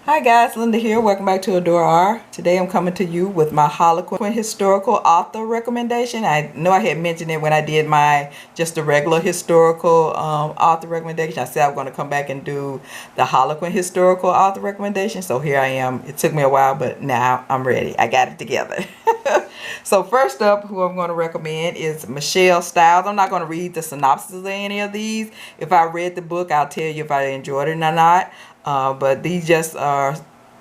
Hi guys, Linda here. Welcome back to AdoreR. Today I'm coming to you with my Harlequin historical author recommendation. I know I had mentioned it when I did my just a regular historical author recommendation. I said I'm going to come back and do the Harlequin historical author recommendation. So here I am. It took me a while, but now I'm ready. I got it together. So first up, who I'm going to recommend is Michelle Stiles. I'm not going to read the synopsis of any of these. If I read the book, I'll tell you if I enjoyed it or not. But these just are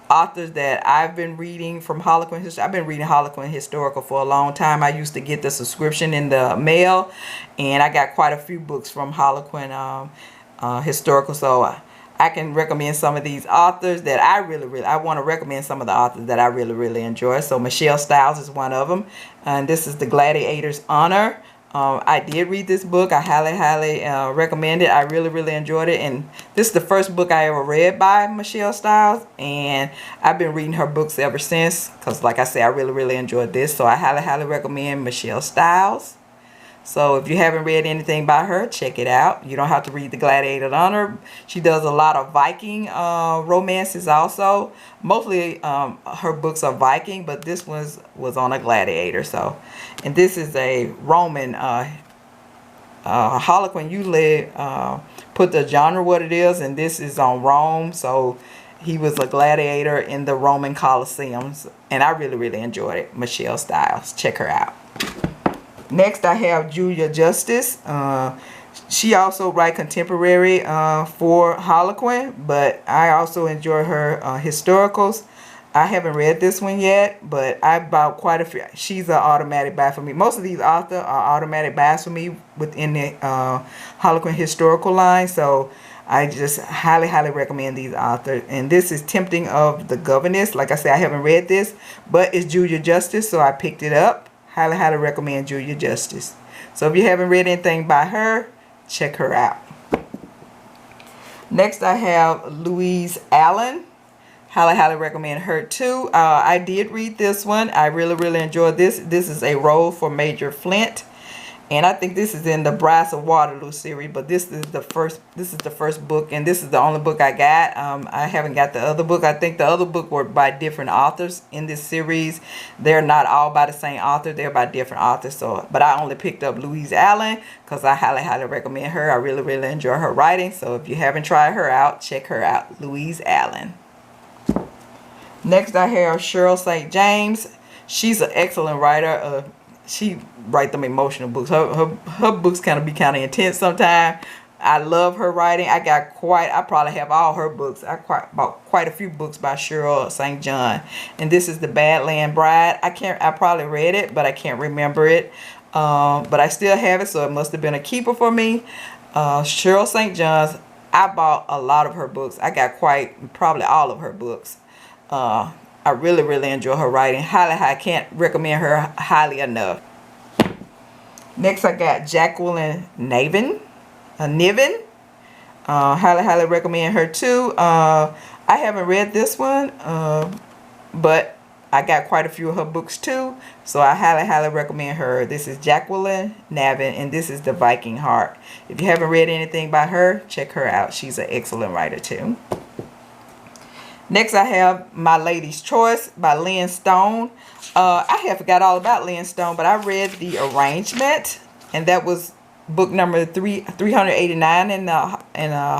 authors that I've been reading from Harlequin history. I've been reading Harlequin historical for a long time. I used to get the subscription in the mail, and I got quite a few books from Harlequin historical. So I can recommend some of these authors that I want to recommend some of the authors that I really enjoy. So Michelle Stiles is one of them, and this is the Gladiator's Honor. I did read this book. I highly recommend it. I really enjoyed it, and this is the first book I ever read by Michelle Stiles, and I've been reading her books ever since because, like I said, I really enjoyed this. So I highly recommend Michelle Stiles. So if you haven't read anything by her, check it out. You don't have to read The Gladiator's Honor. She does a lot of Viking romances also. Mostly her books are Viking, but this was on a gladiator. So, and this is a Roman Harlequin. You put the genre what it is, and this is on Rome. So he was a gladiator in the Roman Colosseums, and I really enjoyed it. Michelle Stiles, check her out. Next, I have Julia Justice. She also writes contemporary for Harlequin, but I also enjoy her historicals. I haven't read this one yet, but I bought quite a few. She's an automatic buy for me. Most of these authors are automatic buys for me within the Harlequin historical line, so I just highly recommend these authors. And this is Tempting of the Governess. Like I said, I haven't read this, but it's Julia Justice, so I picked it up. Highly recommend Julia Justice. So if you haven't read anything by her, check her out. Next, I have Louise Allen. Highly recommend her too. I did read this one. I really enjoyed this. This is A Role for Major Flint, and I think this is in the Brides of Waterloo series. But this is the first book, and this is the only book I got. I haven't got the other book. I think the other book were by different authors in this series. They're not all by the same author. They're by different authors. So, but I only picked up Louise Allen because I highly recommend her. I really enjoy her writing. So if you haven't tried her out, check her out, Louise Allen. Next, I have Cheryl St. James. She's an excellent writer. She write them emotional books. Her books kind of intense sometimes. I love her writing. I probably have all her books. I bought quite a few books by Cheryl St. John. And this is the Badlands Bride. I probably read it, but I can't remember it. But I still have it, so it must have been a keeper for me. Cheryl St. John's. I bought a lot of her books. I got probably all of her books. I really enjoy her writing. I can't recommend her highly enough. Next, I got Jacqueline Navin. Highly recommend her too. I haven't read this one, but I got quite a few of her books too. So I highly recommend her. This is Jacqueline Navin, and this is The Viking Heart. If you haven't read anything by her, check her out. She's an excellent writer too. Next, I have My Lady's Choice by Lyn Stone. I have forgot all about Lyn Stone, but I read The Arrangement, and that was book number 389 in the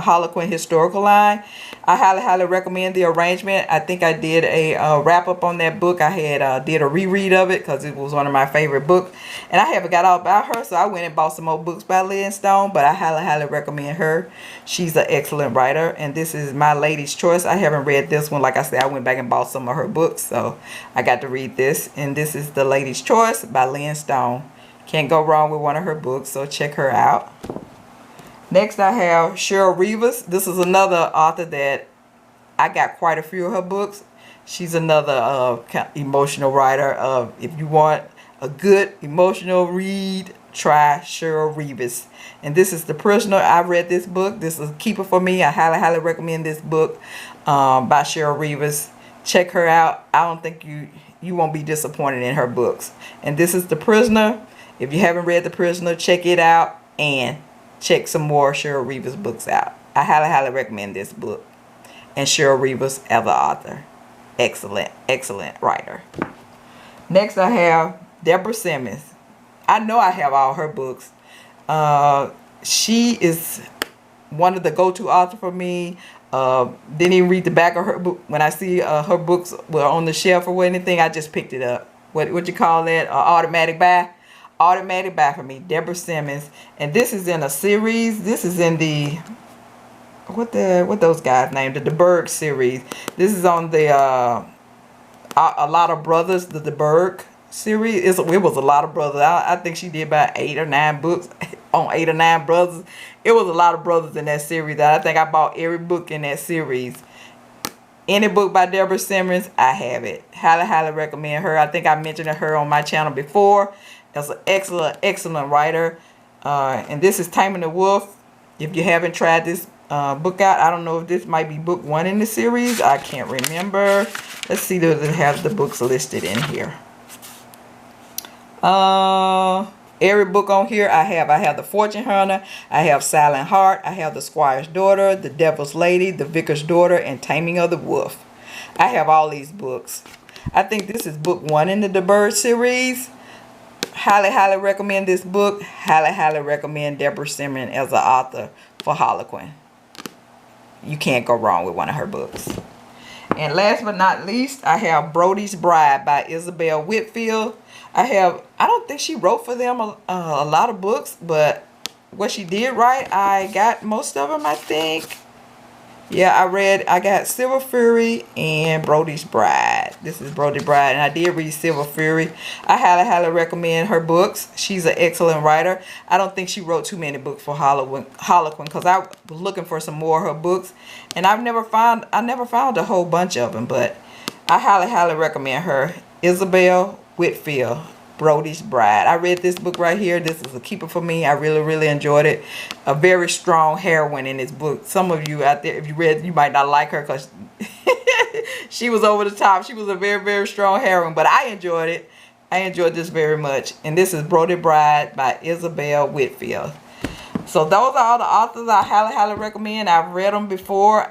Harlequin historical line. I highly recommend The Arrangement. I think I did a wrap up on that book. I had did a reread of it because it was one of my favorite books, and I haven't got all about her, so I went and bought some more books by Lyn Stone. But I highly recommend her. She's an excellent writer, and this is My Lady's Choice. I haven't read this one. Like I said, I went back and bought some of her books, so I got to read this. And this is The Lady's Choice by Lyn Stone. Can't go wrong with one of her books, so check her out. Next, I have Cheryl Reavis. This is another author that I got quite a few of her books. She's another emotional writer. If you want a good emotional read, try Cheryl Reavis. And this is The Prisoner. I read this book. This is a keeper for me. I highly recommend this book by Cheryl Reavis. Check her out. I don't think you won't be disappointed in her books. And this is The Prisoner. If you haven't read The Prisoner, check it out and check some more Cheryl Reavis books out. I highly recommend this book. and Cheryl Reavis as the author. Excellent, excellent writer. Next I have Deborah Simmons. I know I have all her books. She is one of the go-to authors for me. Didn't even read the back of her book. When I see her books were on the shelf or anything, I just picked it up. What you call that? Automatic buy? Automatic buy for me. Deborah Simmons. And this is in a series. This is in the... What those guys named? The Burgh series. This is on the... a lot of brothers. The Burgh series. It was a lot of brothers. I think she did about 8 or 9 books on 8 or 9 brothers. It was a lot of brothers in that series. I think I bought every book in that series. Any book by Deborah Simmons, I have it. Highly, highly recommend her. I think I mentioned her on my channel before. That's an excellent, excellent writer. And this is Taming the Wolf. If you haven't tried this book out, I don't know if this might be book 1 in the series. I can't remember. Let's see, does it have the books listed in here? Every book on here I have The Fortune Hunter, I have Silent Heart, I have The Squire's Daughter, The Devil's Lady, The Vicar's Daughter, and Taming of the Wolf. I have all these books. I think this is book 1 in the Burgh series. Highly, highly recommend this book. Highly, highly recommend Deborah Simmons as an author for Harlequin. You can't go wrong with one of her books. And last but not least, I have Bodie's Bride by Isabel Whitfield. I don't think she wrote for them a lot of books, but what she did write, I got most of them, I think. Yeah, I got Silver Fury and Bodie's Bride. This is Bodie's Bride, and I did read Silver Fury. I highly, highly recommend her books. She's an excellent writer. I don't think she wrote too many books for Harlequin, because I was looking for some more of her books, and I never found a whole bunch of them, but I highly, highly recommend her. Isabel Whitfield, Bodie's Bride. I read this book right here. This is a keeper for me. I really, really enjoyed it. A very strong heroine in this book. Some of you out there, if you read, you might not like her because she was over the top. She was a very, very strong heroine, but I enjoyed it. I enjoyed this very much. And this is Bodie's Bride by Isabel Whitfield. So those are all the authors I highly, highly recommend. I've read them before.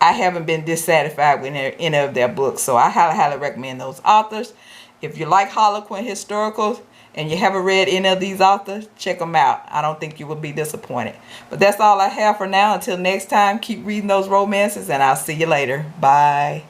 I haven't been dissatisfied with any of their books, so I highly, highly recommend those authors. If you like Harlequin historicals and you haven't read any of these authors, check them out. I don't think you will be disappointed. But that's all I have for now. Until next time, keep reading those romances, and I'll see you later. Bye.